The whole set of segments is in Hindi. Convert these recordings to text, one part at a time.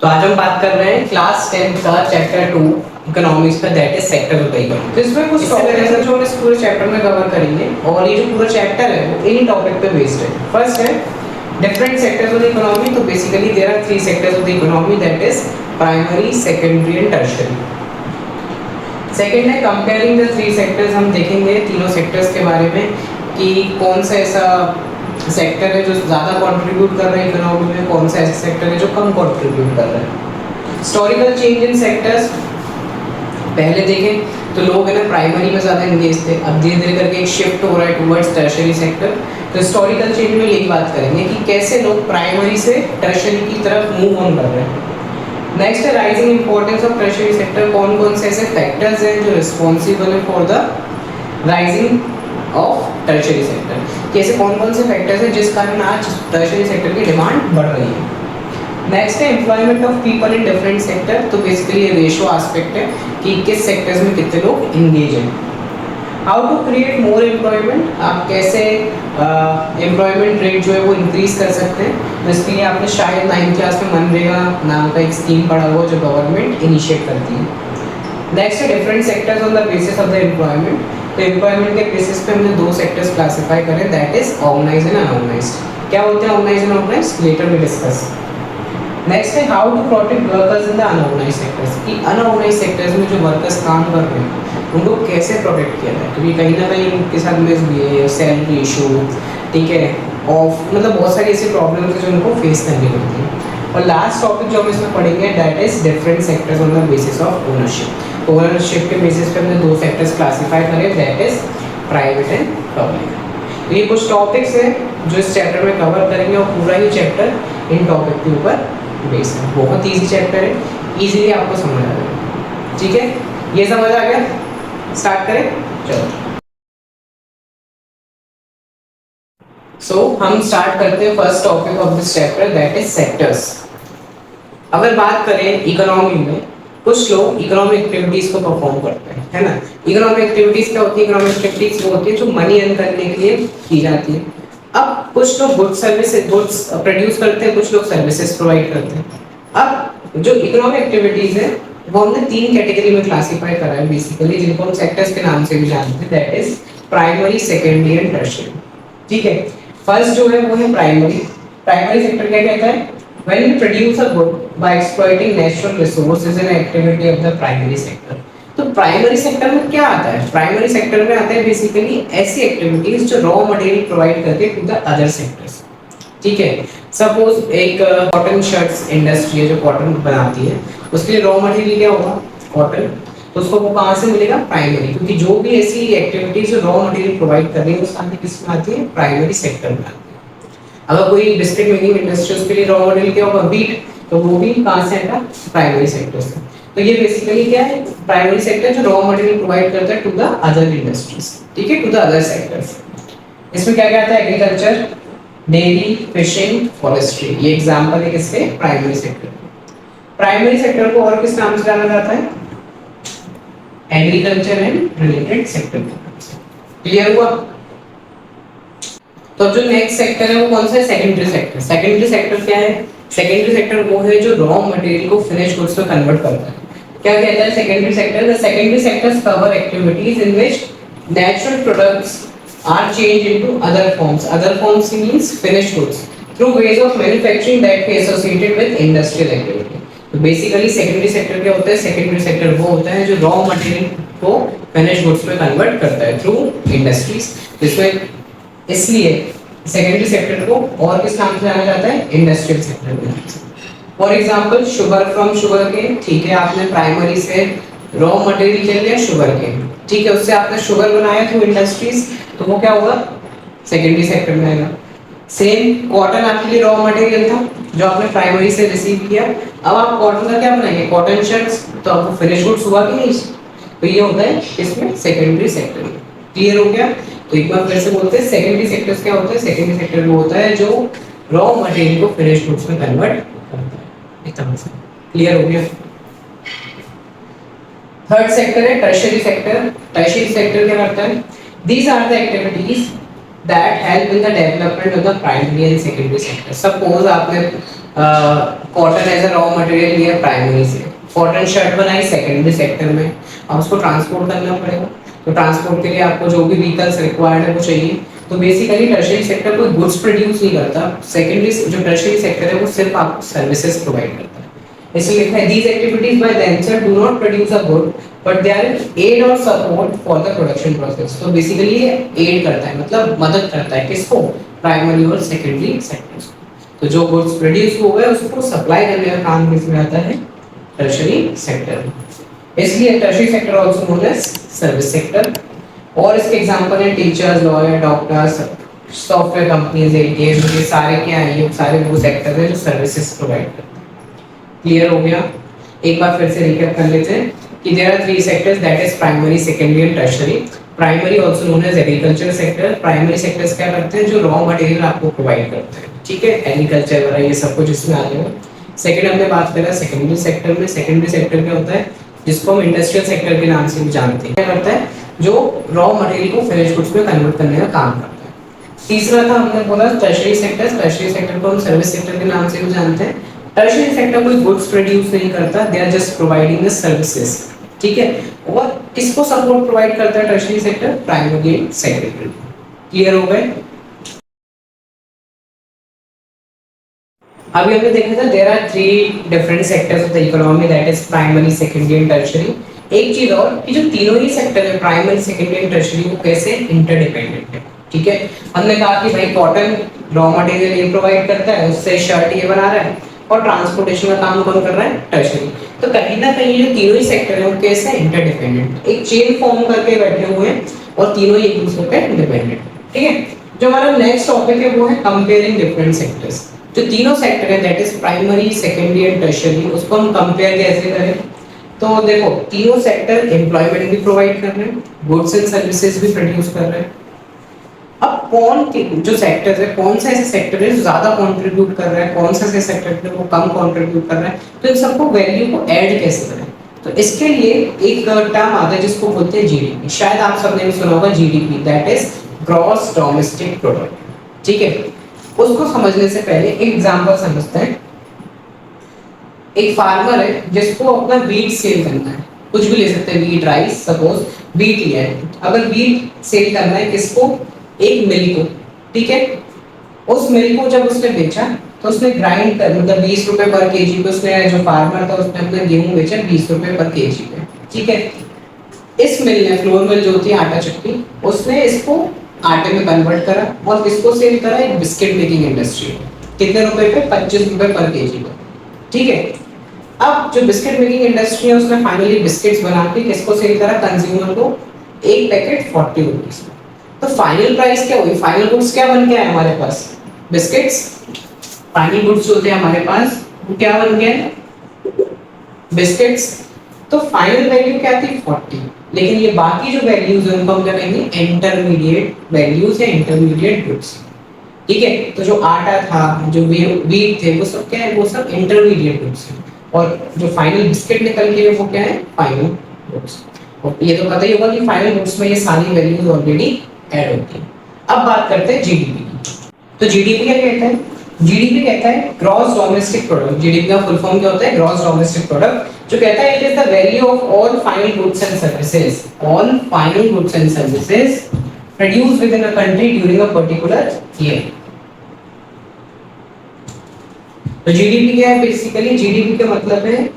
तो आज हम बात कर रहे हैं क्लास 10 का चैप्टर 2 इकोनॉमिक्स का, that is sector of the economy. तो इसमें कुछ टॉपिक्स हैं जो हम इस पूरे चैप्टर में कवर करेंगे और ये जो पूरा चैप्टर है वो इन्हीं टॉपिक पे बेस्ड है। फर्स्ट है different sectors of the economy. तो basically there are three sectors of the economy, that is primary, secondary and tertiary. Second है कंपेयरिंग द थ्री सेक्टर्स। हम देखेंगे तीनों सेक्टर्स के बारे में कि कौन सा ऐसा सेक्टर है जो ज़्यादा कंट्रीब्यूट कर रहा है इकोनॉमी में, कौन सा ऐसा सेक्टर है जो कम कंट्रीब्यूट कर रहा है। हिस्टोरिकल चेंज इन सेक्टर्स पहले देखें तो लोग है ना प्राइमरी में ज़्यादा एंगेज थे, अब धीरे धीरे करके एक शिफ्ट हो रहा है टुवर्ड्स टर्शियरी सेक्टर। तो हिस्टोरिकल चेंज में यही बात करेंगे कि कैसे लोग प्राइमरी से टर्शियरी की तरफ मूव ऑन कर रहे हैं। नेक्स्ट है rising importance of tertiary sector. कौन कौन से ऐसे फैक्टर्स हैं जो रिस्पॉन्सिबल है for the rising of tertiary sector, कैसे कौन कौन से फैक्टर्स हैं जिस कारण आज टर्शियरी सेक्टर की डिमांड बढ़ रही है। नेक्स्ट है employment of people in different sector. तो बेसिकली ये रेशियो एस्पेक्ट है कि किस सेक्टर्स में कितने लोग एंगेज हैं। How to create more employment, आप कैसे एम्प्लॉयमेंट रेट जो है वो इंक्रीज कर सकते हैं। तो इसके लिए आपने शायद 9th क्लास में मनरेगा नाम का एक स्कीम पढ़ा हुआ जो गवर्नमेंट इनिशिएट करती है। नेक्स्ट है different sectors on the basis of the employment. तो एम्प्लॉयमेंट के बेसिस पे हमने दो सेक्टर्स क्लासिफाई करें, that is organised and unorganised. क्या होते हैं organised and unorganised, later we discuss. Next है how to protect workers in the unorganised sectors, कि अनऑर्गेनाइज्ड सेक्टर्स में जो वर्कर्स काम कर रहे हैं उनको कैसे प्रोटेक्ट किया जाए, क्योंकि कहीं ना कहीं उनके साथ मिसबिहेव, सैलरी इशू, ठीक है, ऑफ मतलब बहुत सारी ऐसी प्रॉब्लम्स हैं जो उनको फेस करनी पड़ती है। और लास्ट टॉपिक जो हम इसमें पढ़ेंगे that is different sectors on the basis of ownership. Ownership के बेसिस पे हमने दो सेक्टर्स क्लासिफाई करे, that is private and public. ये कुछ टॉपिक्स हैं जो इस चैप्टर में कवर करेंगे और पूरा ही चैप्टर इन टॉपिक के ऊपर बेस्ड है। बहुत ईजी चैप्टर है, इजीली आपको समझ आ जाएगा। ठीक है, ये समझ आ गया, स्टार्ट करें, चलो। हम स्टार्ट करते हैं first topic of this chapter, that is sectors. अगर बात करें इकोनॉमी में, कुछ लोग इकोनॉमिक एक्टिविटीज को परफॉर्म करते हैं, है ना। इकोनॉमिक एक्टिविटीज क्या होती है, इकोनॉमिक एक्टिविटीज वो होती है जो मनी अर्न करने के लिए की जाती है। अब कुछ लोग गुड्स प्रोड्यूस करते हैं, कुछ लोग सर्विसेज प्रोवाइड करते हैं। अब जो इकोनॉमिक एक्टिविटीज है वो हमने तीन कैटेगरी में क्लासिफाई करा है बेसिकली, जिनको हम सेक्टर्स के नाम से भी जानते हैं, that is primary, secondary and tertiary. ठीक है, फर्स्ट जो है वो है प्राइमरी। प्राइमरी सेक्टर क्या कहता है, when we produce a good by exploiting natural resources and activity of the primary sector। तो प्राइमरी सेक्टर में क्या आता है, प्राइमरी सेक्टर में आता है बेसिकली ऐसी एक्टिविटीज जो रॉ मटेरियल प्रोवाइड करते हैं टू द अदर सेक्टर्स। ठीक है, सपोज एक कॉटन शर्ट्स इंडस्ट्री है जो कॉटन बनाती है, उसके लिए रॉ मटेरियल क्या होगा, कॉटन। तो उसको वो कहाँ से मिलेगा, प्राइमरी, क्योंकि जो भी ऐसी एक्टिविटीज जो रॉ मटेरियल प्रोवाइड कर रही है उसका किस में आती है, प्राइमरी सेक्टर में आती है। अगर कोई बिस्किट मेकिंग इंडस्ट्री उसके लिए रॉ मटेरियल क्या होगा, व्हीट, तो वो भी कहाँ से आएगा, प्राइमरी सेक्टर से। तो ये बेसिकली क्या है, प्राइमरी सेक्टर जो रॉ मटेरियल प्रोवाइड करता है टू द अदर इंडस्ट्रीज, ठीक है, टू द अदर सेक्टर्स। इसमें क्या क्या आता है, एग्रीकल्चर, डेयरी, फिशिंग, फॉरेस्ट्री, ये एग्जांपल है किसके, प्राइमरी सेक्टर। प्राइमरी सेक्टर को और किस नाम से जाना जाता है, agriculture and related sector. Clear हुआ। तो जो नेक्स्ट सेक्टर है वो कौन सा है, सेकेंडरी सेक्टर। सेकेंडरी सेक्टर क्या है, सेकेंडरी सेक्टर वो है जो रॉ मटेरियल को फिनिश गुड्स में कन्वर्ट करता है। क्या कहता है secondary sector, the secondary sectors cover activities in which natural products are changed into other forms. Other forms means finish goods through ways of manufacturing that be associated with industrial activity. तो बेसिकली सेकेंडरी सेक्टर क्या होता है, सेकेंडरी सेक्टर वो होता है जो रॉ मटेरियल को फिनिश गुड्स में कन्वर्ट करता है थ्रू इंडस्ट्रीज। इसमें इसलिए सेकेंडरी सेक्टर को और किस नाम से जाना जाता है, industrial sector. For example sugar from sugar cane, ठीक है, आपने प्राइमरी से रॉ मटेरियल ले लिया शुगर केन, ठीक है, उससे आपने शुगर बनाया थ्रू इंडस्ट्रीज, तो वो क्या होगा, सेकेंडरी सेक्टर में आएगा। सेम कॉटन आपके लिए रॉ मटेरियल था जो आपने प्राइमरी से रिसीव किया, अब आप कॉटन का क्या बनाएंगे, कॉटन शर्ट्स, तो आपको फिनिश गुड्स हुआ कि नहीं, तो ये होता है इसमें सेकेंडरी सेक्टर। क्लियर हो गया। तो एक बार फिर से बोलते हैं सेकेंडरी सेक्टर्स क्या होता है, सेकेंडरी सेक्टर वो होता है जो रॉ मटेरियल को फिनिश गुड्स में कन्वर्ट करता है। इतना सा क्लियर हो गया। थर्ड सेक्टर है टर्शियरी सेक्टर। टर्शियरी सेक्टर क्या करता है, these are the activities that help in the development of the primary and secondary sector. Suppose आपने cotton as a raw material लिया प्राइमरी से, कॉटन शर्ट बनाई सेकेंडरी सेक्टर में, अब उसको ट्रांसपोर्ट करना पड़ेगा, तो ट्रांसपोर्ट के लिए आपको जो भी व्हीकल्स रिक्वायर्ड है वो चाहिए। तो बेसिकली टर्शियरी सेक्टर कोई गुड्स प्रोड्यूस नहीं करता, सेकेंडरी जो टर्शियरी सेक्टर है वो सिर्फ आपको सर्विसेज प्रोवाइड करता है। इसलिए लिखा है these activities by themselves do not produce a good but they are aid or support for the production process। तो बेसिकली ये एड करता है, मतलब मदद करता है किसको, प्राइमरी और सेकेंडरी सेक्टर्स को। तो जो गुड्स प्रोड्यूस हो गए उसको सप्लाई करने का काम किसमें आता है, टर्शियरी सेक्टर में। इसलिए tertiary sector also known as service sector. और इसके एग्जांपल हैं teachers, lawyer, doctors, software companies, ATM, ये सारे क्या हैं, ये सारे वो सेक्टर हैं जो सर्विसेज प्रोवाइड करते हैं। क्लियर हो गया? एक बार फिर से रिकैप कर लेते हैं कि there are three sectors, that is primary, secondary and tertiary. Primary also known as agriculture sector. Primary sectors क्या करते हैं, जो रॉ मटेरियल आपको प्रोवाइड करते हैं, ठीक है, एग्रीकल्चर वगैरह ये सब कुछ इसमें आ जाएगा। सेकंड हमने बात करा सेकेंडरी सेक्टर में। सेकेंडरी सेक्टर क्या होता है, जिसको हम इंडस्ट्रियल सेक्टर के नाम से भी जानते हैं, क्या करता है, जो रॉ मटेरियल को फिनिश गुड्स में कन्वर्ट करने का काम करता है। तीसरा था हमने बोला टर्शियरी सेक्टर। टर्शियरी सेक्टर को हम सर्विस सेक्टर के नाम से भी जानते हैं। टर्शियरी सेक्टर कोई गुड्स प्रोड्यूस नहीं करता, they are just providing the services, ठीक है। और किसको सपोर्ट प्रोवाइड करता है tertiary sector, primary and secondary. Clear हो गए? अभी हमने देखा था there are three different sectors of the economy, that is primary, secondary and tertiary. एक चीज और कि जो तीनों ही सेक्टर है, प्राइमरी, सेकेंडरी एंड टर्शियरी, वो कैसे इंटरडिपेंडेंट है, ठीक है। हमने कहा कि भाई कॉटन रॉ मटेरियल ये प्रोवाइड करता है, उससे शर्ट ये बना रहा है, और ट्रांसपोर्टेशन का काम कौन कर रहा है, टर्शियरी। तो कहीं ना कहीं जो तीनों ही सेक्टर है वो कैसे इंटरडिपेंडेंट, एक चेन फॉर्म करके बैठे हुए हैं और तीनों ही एक दूसरे पे डिपेंडेंट, ठीक है। जो हमारा नेक्स्ट टॉपिक है वो है कंपेयरिंग डिफरेंट सेक्टर्स। जो तीनों सेक्टर है that is primary, secondary and tertiary, उसको हम कंपेयर कैसे करें। तो देखो तीनों सेक्टर एम्प्लॉयमेंट भी प्रोवाइड कर रहे हैं, गुड्स एंड सर्विसेज भी प्रोड्यूस कर रहे हैं। अब कौन जो सेक्टर है, कौन सा ऐसा सेक्टर है जो ज्यादा कंट्रीब्यूट कर रहा है, कौन सा ऐसा सेक्टर है वो कम कंट्रीब्यूट कर रहा है, तो इन सबको वैल्यू को ऐड कैसे करें। तो इसके लिए एक टर्म आता है जिसको बोलते हैं जीडीपी। शायद आप सबने भी सुना होगा GDP, that is gross domestic product, ठीक है। उसको समझने से पहले एक एग्जांपल समझते हैं। एक फार्मर है जिसको अपना वीट सेल करना है, कुछ भी ले सकते हैं, वीट, राइस, सपोज वीट लिया है। अगर वीट सेल करना है किसको, एक मिल को, ठीक है। उस मिल को जब उसने बेचा तो उसने ग्राइंड कर, मतलब 20 रुपए पर केजी पे, उसने जो फार्मर था उसने अपना गेहूं बेचा 20 रुपए पर केजी पे, ठीक है। इस मिल ने, फ्लोर मिल जो होती है आटा चक्की, उसने इसको आटे में कन्वर्ट करा और किसको सेल करा, एक बिस्किट मेकिंग इंडस्ट्री। कितने रुपए पे, 25 रुपए पर केजी पे, ठीक है। अब जो बिस्किट मेकिंग इंडस्ट्री है उसने फाइनली बिस्किट्स बना के किसको सेल करा, कंज्यूमर को, एक पैकेट 40 रुपीस। तो फाइनल प्राइस क्या हुई, फाइनल गुड्स क्या बन गया है हमारे पास, बिस्किट्स। फाइनल गुड्स जो होते हैं हमारे पास वो क्या बन गए, बिस्किट्स। तो फाइनल वैल्यू क्या थी, 40, लेकिन ये बाकी जो वैल्यूज है उनको हम क्या कहेंगे, इंटरमीडिएट वैल्यूज या इंटरमीडिएट गुड्स, ठीक है। तो जो आटा था, जो वीट थे, वो सब क्या है, वो सब इंटरमीडिएट गुड्स है। और जो फाइनल बिस्किट निकल के वो क्या है, फाइनल गुड्स। और ये तो पता ही होगा कि फाइनल गुड्स में ये सारी वैल्यूज ऑलरेडी ऐड होती है। अब बात करते हैं जीडीपी की। तो जीडीपी क्या कहता है, जीडीपी कहता है ग्रॉस डोमेस्टिक प्रोडक्ट। जीडीपी का फुल फॉर्म क्या होता है, ग्रॉस डोमेस्टिक प्रोडक्ट, जो कहता है it is the value of all final goods and services, all final goods and services produced with in a country during a particular year. तो जीडीपी क्या है, बेसिकली जीडीपी का मतलब है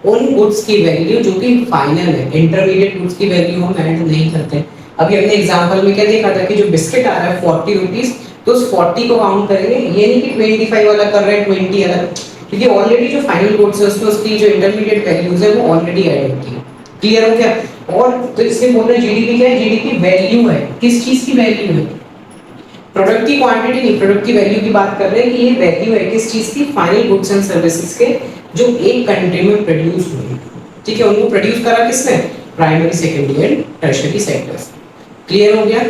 उन गुड्स की वैल्यू जो कि फाइनल है, इंटरमीडिएट गुड्स की वैल्यू हम ऐड नहीं करते। अभी हमने एग्जांपल में क्या देखा था कि जो बिस्किट आ रहा है 40 रुपीस, तो उस 40 को काउंट करेंगे, ये नहीं कि 25 वाला कर रहे हैं 20 अलग, क्योंकि ऑलरेडी जो फाइनल गुड्स है उसमें उसकी जो इंटरमीडिएट वैल्यूज है वो ऑलरेडी ऐड होती है। क्लियर हो गया? और तो इसलिए बोल रहे हैं जीडीपी क्या है, जीडीपी वैल्यू है, किस चीज की वैल्यू है, प्रोडक्ट की क्वांटिटी नहीं, प्रोडक्ट की वैल्यू की बात कर रहे हैं कि ये वैल्यू है किस चीज की, फाइनल गुड्स एंड सर्विसेज के, जो एक कंट्री में प्रोड्यूस हुए, ठीक है। उनको प्रोड्यूस करा किसने, primary, secondary and tertiary sectors. Clear हो गया?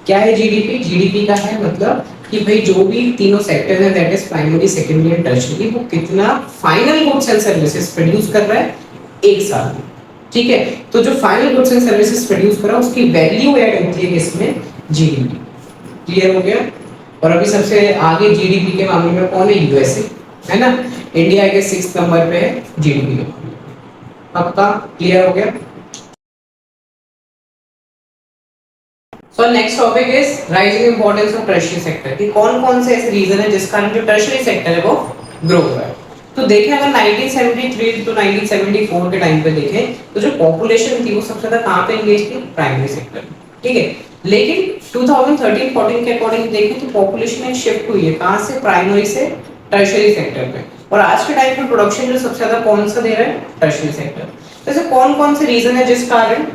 क्या है जीडीपी, जीडीपी का है मतलब कि भाई जो भी तीनों सेक्टर हैं that is primary, secondary and tertiary, वो कितना final goods and services produce कर रहा है एक साल में, ठीक है। तो जो final goods and services produce कर रहा है उसकी वैल्यू ऐड होती है इसमें, जीडीपी। क्लियर हो गया? और अभी सबसे आगे जीडीपी के मामले में कौन है, यूएसए। है ना। इंडिया के 6 नंबर पे है जीडीपी के। पक्का क्लियर हो गया। सो next topic is rising importance of tertiary sector कि कौन कौन से ऐसे रीजन है जिस कारण जो टर्शियरी सेक्टर है वो ग्रो हो रहा है। तो देखें अगर 1973 टू 1974 के टाइम पे देखें तो जो पॉपुलेशन थी वो सबसे ज्यादा कहाँ पे एंगेज थी, प्राइमरी सेक्टर में, ठीक है। लेकिन 2013-14 के अकॉर्डिंग देखें तो पॉपुलेशन एक शिफ्ट हुई है कहाँ से, प्राइमरी से टर्शियरी सेक्टर पे। और आज के टाइम पे प्रोडक्शन जो सबसे ज्यादा कौन सा दे रहा है, टर्शियरी सेक्टर। वैसे कौन कौन से रीजन है जिस कारण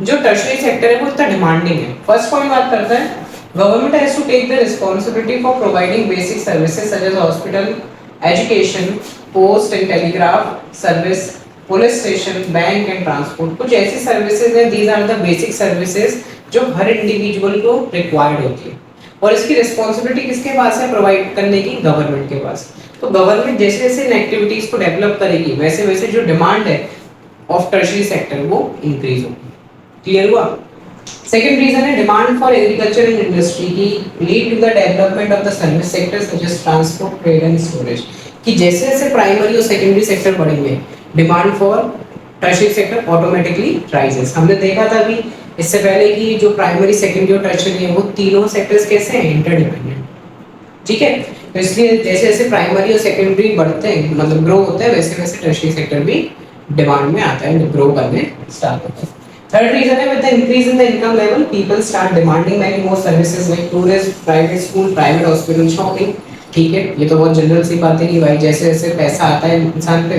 जो टर्शियरी सेक्टर है वो इतना डिमांडिंग है। फर्स्ट पॉइंट बात करता है government has to take the responsibility for providing basic services such as hospital, education, post and telegraph service, police station, bank and transport. कुछ ऐसी सर्विसेज हैं, these are the basic services जो हर इंडिविजुअल को रिक्वायर्ड होती है। और इसकी रिस्पांसिबिलिटी किसके पास है प्रोवाइड करने की, गवर्नमेंट के पास। तो गवर्नमेंट जैसे जैसे इन एक्टिविटीज को डेवलप करेगी वैसे वैसे जो डिमांड है ऑफ टर्शियरी सेक्टर वो इंक्रीज होगी। क्लियर हुआ। सेकंड रीजन है demand for agriculture and industry की lead to the development of the service sector such as transport, trade and storage. कि जैसे जैसे प्राइमरी और सेकेंडरी सेक्टर बढ़ेंगे demand for tertiary sector automatically rises. हमने देखा था अभी इससे पहले कि जो प्राइमरी, सेकेंडरी और टर्शियरी है वो तीनों सेक्टर्स कैसे हैं, इंटरडिपेंडेंट, ठीक है। तो इसलिए जैसे जैसे प्राइमरी और सेकेंडरी बढ़ते हैं मतलब ग्रो होते हैं वैसे वैसे टर्शियरी सेक्टर भी डिमांड में आता है, ग्रो करने स्टार्ट होता है। Third reason है with the increase in the income level, people start demanding many more services like tourism, private school, private hospital, shopping। ठीक है, ये तो बहुत जनरल सी बात है कि भाई जैसे जैसे पैसा आता है इंसान पे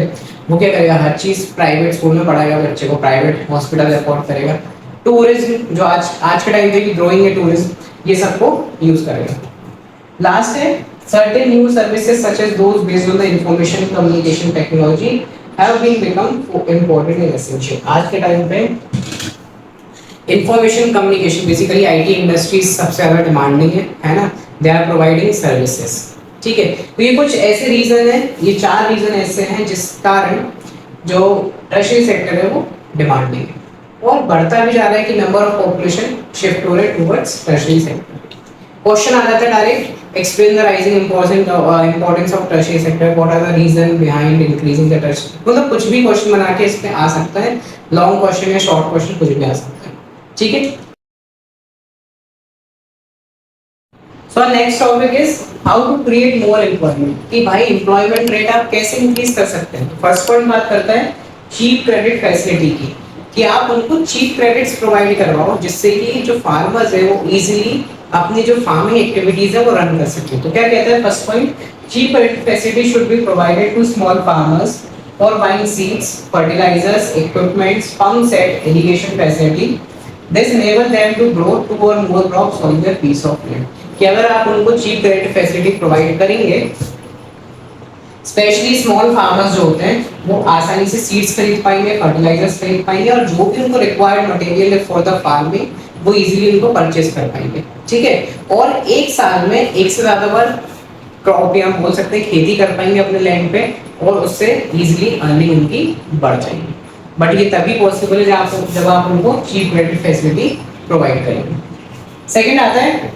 वो क्या करेगा, हर चीज प्राइवेट स्कूल में पढ़ाएगा बच्चे को, प्राइवेट हॉस्पिटल अफोर्ड करेगा। टूरिज्म जो आज के टाइम पे भी ग्रोइंग है टूरिज्म, ये सबको यूज करेगा। लास्ट है certain new services such as those based on the information communication technology have been become important and essential। आज के टाइम पे information communication basically IT industries सबसे ज्यादा डिमांडिंग है ना, दे आर प्रोवाइडिंग सर्विसेज, ठीक है। तो ये कुछ ऐसे रीजन है, ये 4 रीजन ऐसे हैं जिस कारण जो टर्शियरी सेक्टर है वो डिमांडिंग है और बढ़ता भी जा रहा है कि नंबर ऑफ पॉपुलेशन शिफ्ट हो रहे टुवर्ड्स टर्शियरी सेक्टर। क्वेश्चन आ जाता है direct, explain the rising importance of tertiary sector, what are the reason behind increasing the tertiary. मतलब कुछ भी क्वेश्चन बना के इस पे आ सकता है, लॉन्ग क्वेश्चन या शॉर्ट क्वेश्चन कुछ भी आ सकता है, ठीक है। So next topic is how to create more employment कि भाई एम्प्लॉयमेंट रेट आप कैसे इंक्रीज कर सकते हैं। फर्स्ट पॉइंट बात करता है चीप क्रेडिट फैसिलिटी की कि आप उनको चीप क्रेडिट्स प्रोवाइड करवाओ जिससे कि जो फार्मर्स है वो इजीली अपनी जो फार्मिंग एक्टिविटीज है वो रन कर सके। तो क्या कहता है first point, cheap credit facility should be provided to small farmers for buying seeds, fertilisers, equipments, pump set, irrigation facility. This enable them to grow 2 or more crops on their piece of land। कि अगर आप उनको चीप क्रेडिट फैसिलिटी प्रोवाइड करेंगे, स्पेशली स्मॉल फार्मर्स जो होते हैं वो आसानी से सीड्स खरीद पाएंगे, फर्टिलाइजर्स खरीद पाएंगे और जो भी उनको रिक्वायर्ड मटेरियल है फॉर द फार्मिंग वो इजीली उनको परचेज कर पाएंगे, ठीक है। और एक साल में एक से ज्यादा बार क्रॉप या हम बोल सकते हैं खेती कर पाएंगे अपने लैंड पे और उससे इजीली अर्निंग उनकी बढ़ जाएगी। बट ये तभी पॉसिबल है जब आप उनको चीप क्रेडिट फैसिलिटी प्रोवाइड करेंगे। सेकंड आता है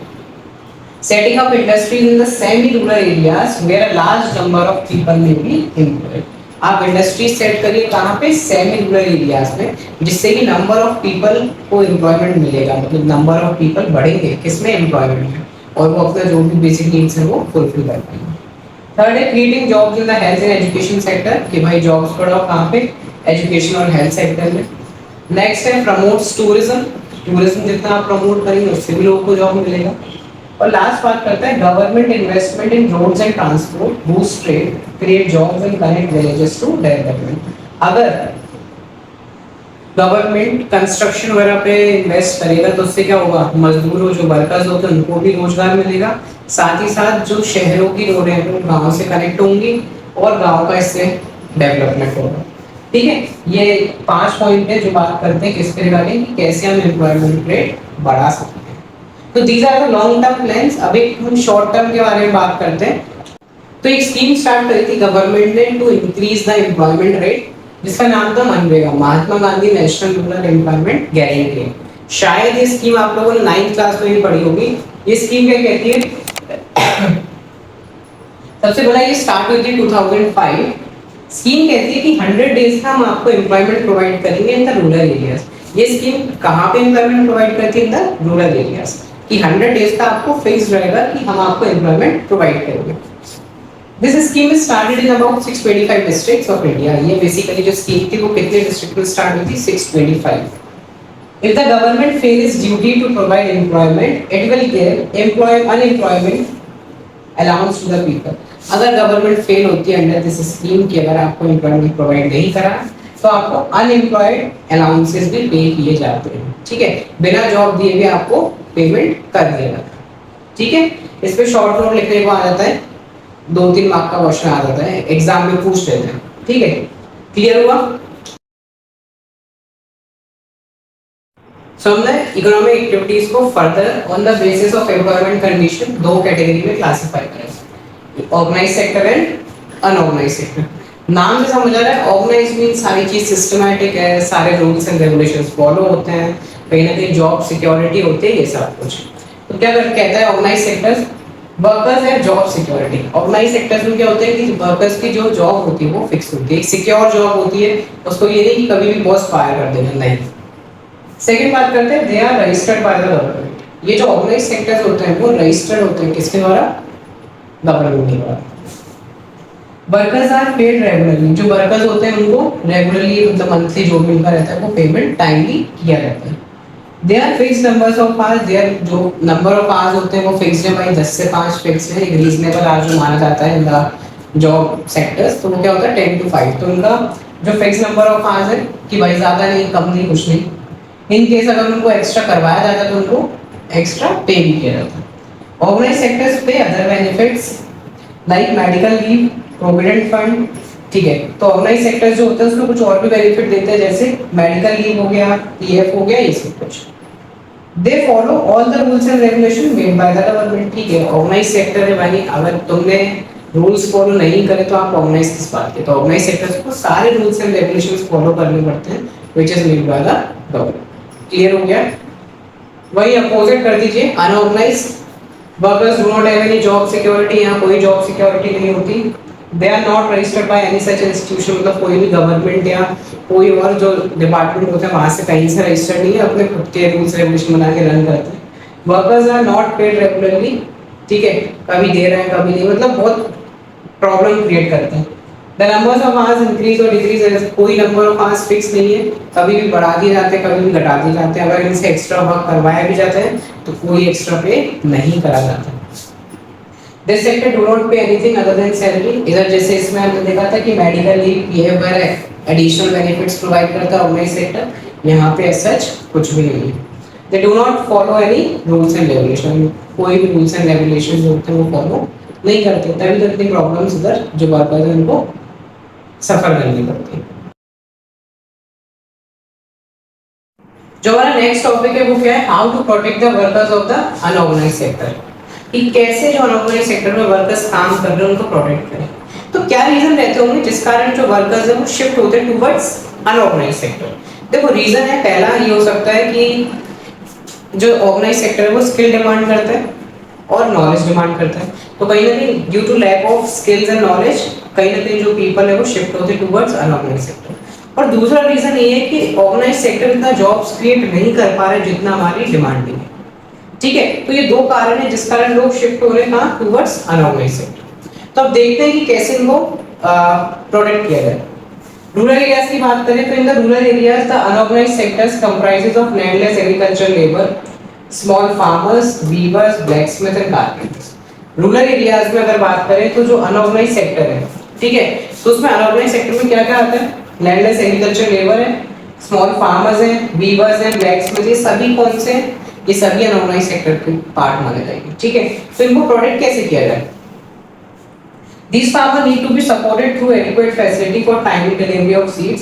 setting up industries in the semi rural areas where a large number of people may be employed. आप इंडस्ट्री सेट करिए कहाँ पे, सेमी रूरल एरियाज में, जिससे कि नंबर ऑफ पीपल को एम्प्लॉयमेंट मिलेगा, मतलब नंबर ऑफ पीपल बढ़ेंगे किसमें, एम्प्लॉयमेंट में, और वो अपना जो भी बेसिक नीड्स है वो फुलफिल कर पाएंगे। थर्ड है creating jobs in the health and education sector कि भाई जॉब्स बढ़ाओ कहाँ पे, एजुकेशन और हेल्थ सेक्टर में। नेक्स्ट है प्रमोट्स टूरिज्म, टूरिज्म जितना आप प्रमोट करेंगे उससे भी लोगों को जॉब मिलेगा। और लास्ट बात करता है government investment in roads and transport, boost trade, create jobs and connect villages to development. अगर गवर्नमेंट कंस्ट्रक्शन वगैरह पे इन्वेस्ट करेगा तो उससे क्या होगा, मजदूर जो वर्कर्स होते हैं उनको भी रोजगार मिलेगा, साथ ही साथ जो शहरों की रोडें हैं वो गाँव से कनेक्ट होंगी और गाँव का इससे डेवलपमेंट होगा, ठीक है। ये 5 पॉइंट है जो बात करते हैं किसके रिगार्डिंग कि कैसे हम एम्प्लॉयमेंट रेट बढ़ा सकते हैं। तो these are the long term plans. अब एक हम शॉर्ट टर्म के बारे में बात करते हैं। तो एक स्कीम स्टार्ट करी थी गवर्नमेंट ने to increase the employment rate जिसका नाम था मनरेगा, Mahatma Gandhi national rural employment guarantee. शायद ये स्कीम आप लोगों ने 9th क्लास में भी पढ़ी होगी। ये स्कीम क्या कहती है, सबसे बड़ा ये स्टार्ट हुई थी 2005। स्कीम कहती है कि 100 डेज का हम आपको एम्प्लॉयमेंट प्रोवाइड करेंगे इन द रूरल एरियाज। ये स्कीम कहाँ पे एम्प्लॉयमेंट प्रोवाइड करती है? In the rural areas. कि 100 डेज का आपको फिक्स रहेगा कि हम आपको एम्प्लॉयमेंट प्रोवाइड करेंगे। This scheme is started in about 625 districts of India. ये बेसिकली जो स्कीम थी वो कितने डिस्ट्रिक्ट में स्टार्ट हुई थी? 625। If the government fails its duty to provide employment, it will give unemployment allowance to the people. अगर गवर्नमेंट फेल होती है अंडर दिस स्कीम कि अगर आपको एम्प्लॉयमेंट प्रोवाइड नहीं करा तो आपको अनएम्प्लॉयड अलाउंसेस भी पे किए जाते हैं। ठीक है, बिना जॉब दिए भी आपको पेमेंट कर दिया जाता है। ठीक है, इस पे शॉर्ट नोट लिखने को आ जाता है, 2-3 मार्क का क्वेश्चन आ जाता है, एग्जाम में पूछ लेते हैं। ठीक है, क्लियर हुआ? सो हमने इकोनॉमिक एक्टिविटीज को further on the basis of employment condition दो कैटेगरी में क्लासिफाई करें, organised sector and unorganised sector. नाम से समझ आ रहा है, ऑर्गेनाइज्ड मीन सारी चीज सिस्टमैटिक है, सारे रूल्स एंड रेगुलेशंस फॉलो होते हैं, कहीं ना कहीं जॉब सिक्योरिटी होती है, ये सब कुछ। तो क्या कहता है ऑर्गेनाइज्ड सेक्टर्स? वर्कर्स है जॉब सिक्योरिटी। ऑर्गेनाइज्ड सेक्टर्स में क्या होता है कि वर्कर्स की जो जॉब होती है वो फिक्स होती है, सिक्योर जॉब होती है, उसको ये नहीं कि कभी भी बॉस फायर कर देगा, नहीं। सेकंड बात करते हैं, they are registered by the government. ये जो ऑर्गेनाइज्ड सेक्टर्स होते हैं वो रजिस्टर्ड होते हैं किसके द्वारा? गवर्नमेंट के द्वारा। Workers are paid regularly. जो वर्कर्स होते हैं उनको रेगुलरली मतलब मंथली जो भी उनका रहता है वो पेमेंट टाइमली किया जाता है। They are fixed numbers of hours. They are जो नंबर ऑफ आवर्स होते हैं वो फिक्स्ड है भाई, 10 से 5 फिक्स्ड है। एक रीजनेबल आवर जो माना जाता है इन द जॉब सेक्टर्स, तो वो क्या होता है 10 to 5। तो उनका जो फिक्स नंबर ऑफ आवर्स है कि भाई ज़्यादा नहीं कम नहीं कुछ नहीं। इन केस अगर उनको एक्स्ट्रा करवाया जाता है तो उनको एक्स्ट्रा पे भी किया जाता है। ऑर्गेनाइज्ड सेक्टर्स पे other benefits like medical leave, provident fund. ठीक है, तो ऑर्गेनाइज्ड सेक्टर्स जो होते हैं उसमें कुछ और भी बेनिफिट देते हैं, जैसे मेडिकल लीव हो गया, पीएफ हो गया, ये सब कुछ। They follow all the rules and regulation made by the government. ठीक है, ऑर्गेनाइज्ड सेक्टर है भाई, अगर तुमने रूल्स फॉलो नहीं करे तो आप ऑर्गेनाइज किस बात के? तो ऑर्गेनाइज्ड सेक्टर्स को सारे रूल्स एंड रेगुलेशंस फॉलो करने पड़ते हैं which is made by the government. Clear हो गया? वही अपोजिट कर दीजिए, unorganised workers do not have any job security. यहाँ कोई जॉब सिक्योरिटी नहीं होती। They are not registered by any such institution, मतलब कोई भी गवर्नमेंट या कोई और जो डिपार्टमेंट होता है वहां से कहीं से रजिस्टर्ड नहीं है, अपने खुद के रूल्स रेगुलेशन बना के रन करते हैं। Workers are not paid regularly. ठीक है, कभी दे रहे हैं कभी नहीं, मतलब बहुत प्रॉब्लम क्रिएट करते हैं। The numbers of hours increase और डिक्रीज, कोई नंबर ऑफ आवर्स फिक्स नहीं है, कभी भी बढ़ा दिए जाते हैं कभी भी घटा दिए जाते हैं। अगर इनसे एक्स्ट्रा वर्क करवाया भी जाता है तो कोई एक्स्ट्रा पे नहीं करा जाता। This sector do not pay anything other than salary. इधर जैसे इसमें हमने देखा था कि मेडिकल लीव, पीएफ वगैरह एडिशनल बेनिफिट्स प्रोवाइड करता है ऑर्गेनाइज्ड सेक्टर, यहाँ पे सच कुछ भी नहीं है। They do not follow any rules and regulation, कोई भी रूल्स एंड रेगुलेशन जो होते हैं वो फॉलो नहीं करते, तभी तो इतनी प्रॉब्लम्स इधर जो वर्कर्स हैं उनको सफर करनी पड़ती है। जो हमारा नेक्स्ट टॉपिक है वो क्या है? How to protect the workers of the unorganised sector. कि कैसे जो अनऑर्गेनाइज्ड सेक्टर में वर्कर्स काम कर रहे हैं उनको प्रोटेक्ट करें। तो क्या रीजन रहते होंगे जिस कारण जो वर्कर्स है वो शिफ्ट होते हैं टुवर्ड्स अनऑर्गेनाइज्ड सेक्टर? देखो रीजन है, पहला ये हो सकता है कि जो ऑर्गेनाइज्ड सेक्टर है वो स्किल डिमांड करता है और नॉलेज डिमांड करता है। तो कहीं ना कहीं due to lack of skills and knowledge कहीं ना कहीं जो पीपल है वो शिफ्ट होते हैं टुवर्ड्स अनऑर्गेनाइज्ड सेक्टर। और दूसरा रीजन ये है कि ऑर्गेनाइज्ड सेक्टर इतना जॉब्स क्रिएट नहीं कर पा रहे जितना हमारी डिमांडिंग है। ठीक है, तो ये दो कारण है जिस कारण लोग शिफ्ट हो रहे हैं कहाँ? Towards unorganised sector. तो अब देखते हैं कि कैसे इनको प्रोटेक्ट किया जाए। रूरल एरियाज की बात करें तो in the rural areas the unorganised sectors comprises of landless agricultural labour, small farmers, weavers, blacksmith and carpenters. Rural areas में अगर बात करें तो जो अनऑर्गेनाइज्ड सेक्टर है, ठीक है, तो उसमें अनऑर्गेनाइज्ड सेक्टर में क्या क्या आता है? लैंडलेस एग्रीकल्चर लेबर है, स्मॉल फार्मर्स हैं, वीवर्स हैं, ब्लैकस्मिथ, ये सभी कौन से? ये सभी अनऑर्गेनाइज्ड सेक्टर के पार्ट माने जाएंगे। ठीक है, तो इनको प्रोटेक्ट कैसे किया जाए? These farmers need to be supported through adequate facility for timely delivery of seeds.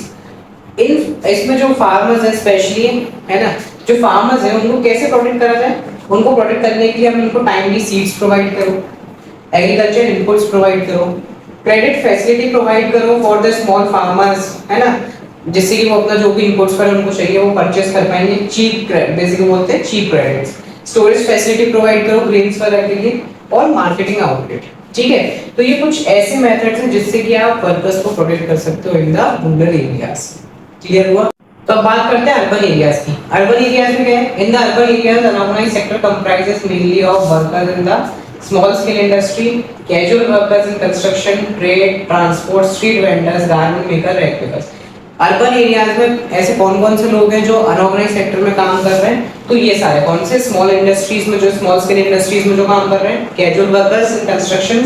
इसमें जो फार्मर्स हैं स्पेशली है ना, जो फार्मर्स हैं उनको कैसे प्रोटेक्ट करा जाए? उनको प्रोटेक्ट करने के लिए हम उनको टाइमली सीड्स प्रोवाइड करो, एग्रीकल्चर इनपुट्स प्रोवाइड करो, क्रेडिट फैसिलिटी प्रोवाइड करो फॉर द स्मॉल फार्मर्स, है ना, जिससे कि वो अपना जो भी इनपुट्स पर उनको चाहिए वो परचेस कर पाएंगे। चीप, बेसिकली बोलते हैं cheap credits. Storage facility provide करो ग्रेन्स वगैरह के लिए, और मार्केटिंग आउटलेट। ठीक है, तो ये कुछ ऐसे मेथड्स हैं जिससे कि आप वर्कर्स को प्रोटेक्ट कर सकते हो in the rural areas. Clear हुआ? तो अब बात करते हैं अर्बन एरियाज की। अर्बन एरियाज में क्या है? In the urban areas unorganised sector comprises mainly of workers in the small scale industry, casual workers in construction, trade, transport, street vendors, garment maker, रेक्टिवर्स। अर्बन एरियाज में ऐसे कौन कौन से लोग हैं जो अनऑर्गेनाइज्ड सेक्टर में काम कर रहे हैं? तो ये सारे कौन से? स्मॉल इंडस्ट्रीज में, जो स्मॉल स्केल इंडस्ट्रीज में जो काम कर रहे हैं, casual workers in construction,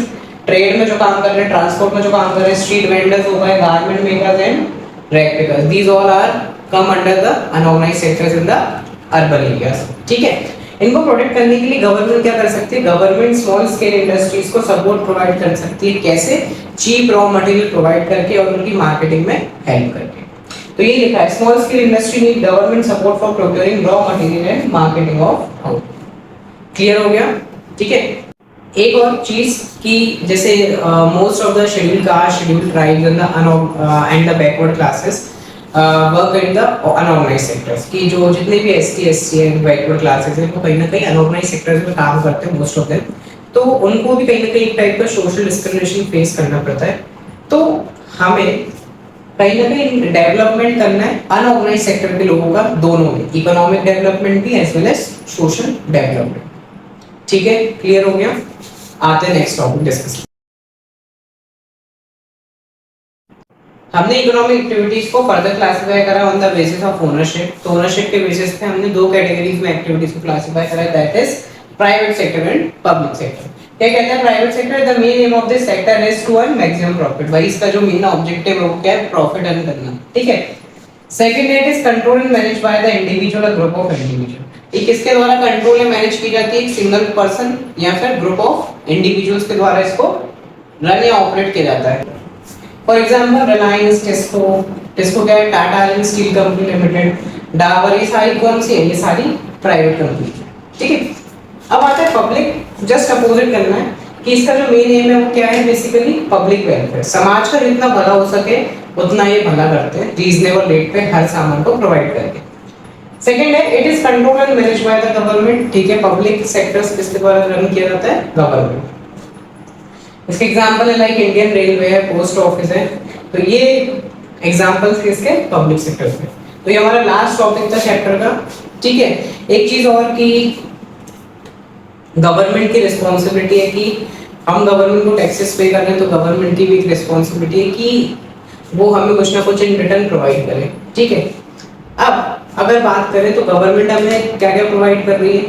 trade में जो काम कर रहे हैं, ट्रांसपोर्ट में जो काम कर रहे हैं, स्ट्रीट वेंडर्स हो गए, गारमेंट मेकर्स एंड रेक्टिवर्स, these all are come under the unorganized sectors in the urban areas। ठीक है, इनको प्रोटेक्ट करने के लिए गवर्नमेंट क्या कर सकती है? गवर्नमेंट स्मॉल स्केल इंडस्ट्रीज को सपोर्ट प्रोवाइड कर सकती है। कैसे? चीप रॉ मटेरियल प्रोवाइड करके और उनकी मार्केटिंग में हेल्प करके। तो ये लिखा है, small scale industry need government support for procuring raw material and marketing of output. Clear हो गया? ठीक है, एक और चीज कि जैसे most of the scheduled caste, scheduled tribes and the backward classes work in the unorganised sectors, की जो जितने भी ST SC and backward classes हैं वो कहीं ना कहीं अनऑर्गेनाइज्ड सेक्टर्स में काम करते हैं मोस्ट ऑफ देम। तो उनको भी कहीं ना कहीं एक टाइप का सोशल डिस्क्रिमिनेशन फेस करना पड़ता है। तो हमें कहीं ना कहीं डेवलपमेंट करना है अनऑर्गेनाइज्ड सेक्टर के लोगों का, दोनों में, इकोनॉमिक डेवलपमेंट भी as well as social development. ठीक है, क्लियर हो गया? आते हैं नेक्स्ट टॉपिक डिस्कस। हमने इकोनॉमिक एक्टिविटीज को फर्दर क्लासिफाई करा on the basis of ownership. तो ओनरशिप के बेसिस पे हमने दो कैटेगरीज में एक्टिविटीज को क्लासिफाई करा, that is private sector and public sector. क्या कहते हैं private sector? The main aim of this sector is to earn maximum profit. भाई इसका जो मेन ऑब्जेक्टिव है वो क्या है? प्रॉफिट अर्न करना। ठीक है। Second it is control and manage by the individual और ग्रुप ऑफ इंडिविजुअल। ये किसके द्वारा कंट्रोल या मैनेज की जाती है? एक सिंगल पर्सन या फिर ग्रुप ऑफ इंडिविजुअल्स के द्वारा इसको रन या ऑपरेट किया जाता है। फॉर एग्जांपल रिलायंस, टिस्को क्या है? Tata iron steel company limited, Dabur, ये सारी कौन सी है? ये सारी प्राइवेट कंपनी है। ठीक है। अब आता है पब्लिक। जस्ट अपोजिट करना है कि इसका जो मेन एम है वो क्या है? बेसिकली पब्लिक वेलफेयर, समाज का जितना भला हो सके उतना ये भला करते हैं रीजनेबल रेट पे हर सामान को प्रोवाइड करके। सेकंड है it is control and manage by the government. ठीक है, पब्लिक सेक्टर्स किसके द्वारा रन किया जाता है? गवर्नमेंट। इसके एग्जांपल है लाइक इंडियन रेलवे है, पोस्ट ऑफिस है। तो ये एग्जांपल्स किसके? पब्लिक सेक्टर के। तो ये हमारा लास्ट टॉपिक था चैप्टर का। ठीक है, एक चीज और कि गवर्नमेंट की रिस्पांसिबिलिटी है कि हम गवर्नमेंट को टैक्सेस पे कर रहे हैं, तो गवर्नमेंट की भी एक रिस्पांसिबिलिटी है कि वो हमें कुछ ना कुछ इन रिटर्न प्रोवाइड करे। ठीक है। अब अगर बात करें तो गवर्नमेंट हमें क्या क्या प्रोवाइड कर रही है?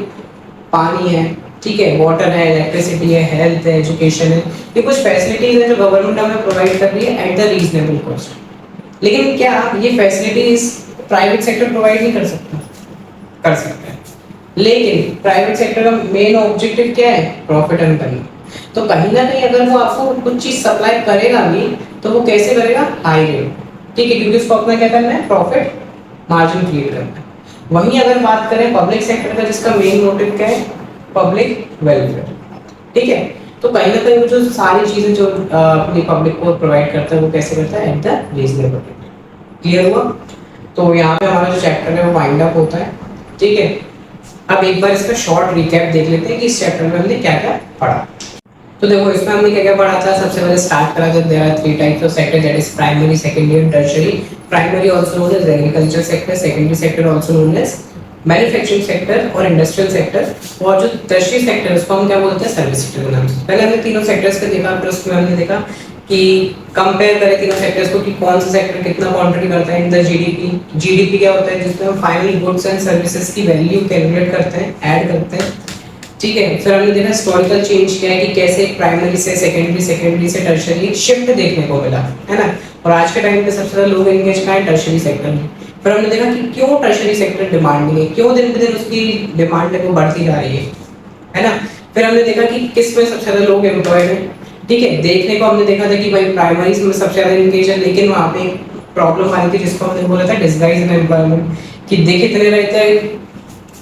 पानी है, ठीक है, वाटर है, इलेक्ट्रिसिटी है, हेल्थ है, एजुकेशन है, ये कुछ फैसिलिटीज है जो गवर्नमेंट हमें प्रोवाइड कर रही है एट द रीजनेबल कॉस्ट। लेकिन क्या ये फैसिलिटीज प्राइवेट सेक्टर प्रोवाइड नहीं कर सकता? कर सकता है, लेकिन प्राइवेट सेक्टर का मेन ऑब्जेक्टिव क्या है? प्रॉफिट अर्न करना। तो कहीं ना कहीं अगर वो आपको कुछ चीज सप्लाई करेगा भी तो वो कैसे करेगा? High rate. ठीक है, क्योंकि उसको अपना क्या करना है? प्रॉफिट मार्जिन क्रिएट करना है। वहीं अगर बात करें पब्लिक सेक्टर का, जिसका मेन मोटिव क्या है? Public welfare. ठीक है, तो कहीं ना कहीं वो जो सारी चीजें जो अपनी पब्लिक को प्रोवाइड करता है वो कैसे करता है? At the reasonable rate. Clear हुआ? तो यहाँ पे हमारा जो चैप्टर है वो वाइंड अप होता है। ठीक है, अब एक बार इसका शॉर्ट रिकैप देख लेते हैं कि इस चैप्टर में हमने क्या क्या पढ़ा। तो देखो इसमें हमने क्या क्या पढ़ा था। सबसे पहले स्टार्ट करा जब there are three types of sector, that is primary, secondary and tertiary. Primary also known as agriculture sector, secondary sector also known as manufacturing sector और इंडस्ट्रियल सेक्टर, और जो टर्शियरी सेक्टर है उसको हम क्या बोलते हैं? सर्विस सेक्टर के नाम से। पहले हमने तीनों सेक्टर्स को देखा, फिर उसमें हमने देखा कि कंपेयर करें तीनों सेक्टर्स को कि कौन सा सेक्टर कितना कंट्रीब्यूट करता है इन द जीडीपी। जीडीपी क्या होता है? जिसमें हम फाइनल गुड्स एंड सर्विसेज की वैल्यू कैलकुलेट करते हैं, ऐड करते हैं। ठीक है, फिर हमने देखा हिस्टोरिकल चेंज क्या है कि कैसे प्राइमरी से सेकेंडरी, सेकेंडरी से टर्शियरी शिफ्ट देखने को मिला, है ना। और आज के टाइम पे सबसे ज्यादा लोग एंगेज कहाँ है? टर्शियरी सेक्टर में। फिर हमने देखा कि क्यों टर्शियरी सेक्टर डिमांडिंग है, क्यों दिन पे दिन उसकी डिमांड है वो बढ़ती जा रही है ना। फिर हमने देखा कि किस में सबसे ज्यादा लोग एम्प्लॉयड हैं। ठीक है, देखने को हमने देखा था कि भाई प्राइमरी में सबसे ज्यादा एंगेज है, लेकिन वहाँ पे प्रॉब्लम आ रही थी जिसको हमने बोला था डिस्गाइज इन एम्प्लॉयमेंट, कि दिख इतने रहते हैं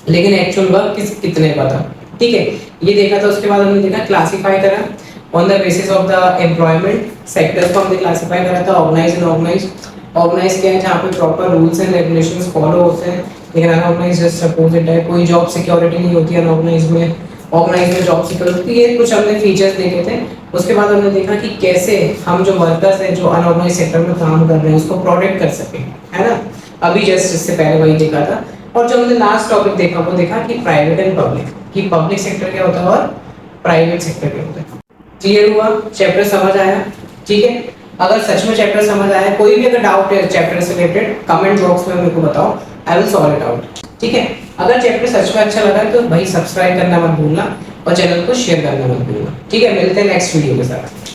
लेकिन एक्चुअल वर्क कितने का था। ठीक है, ये देखा था। उसके बाद हमने देखा क्लासिफाई करा on the basis of the employment sectors को हमने क्लासिफाई करा था ऑर्गेनाइज एंड ऑर्गेनाइज। ऑर्गेनाइज क्या है? जहाँ पे proper rules and regulations follow होते हैं, लेकिन अनऑर्गेनाइज जस्ट अपोजिट है, कोई जॉब सिक्योरिटी नहीं होती अनऑर्गेनाइज में, ऑर्गेनाइज में जॉब सिक्योरिटी। ये कुछ हमने फीचर्स देखे थे। उसके बाद हमने देखा कि कैसे हम जो वर्कर्स हैं जो अनऑर्गेनाइज सेक्टर में काम कर रहे हैं उसको प्रोटेक्ट कर सकें, है ना। अभी जस्ट इससे पहले वही देखा था। और जो हमने लास्ट टॉपिक देखा वो देखा कि प्राइवेट एंड पब्लिक, कि पब्लिक सेक्टर क्या होता है और प्राइवेट सेक्टर क्या होता है। क्लियर हुआ? चैप्टर समझ आया? ठीक है। अगर सच में चैप्टर समझ आया, कोई भी अगर डाउट है चैप्टर से रिलेटेड, कमेंट बॉक्स में मेरे को बताओ, I will solve it out. ठीक है। अगर चैप्टर सच में अच्छा लगा तो भाई सब्सक्राइब करना मत भूलना और चैनल को शेयर करना मत भूलना। ठीक है, मिलते हैं नेक्स्ट वीडियो के साथ।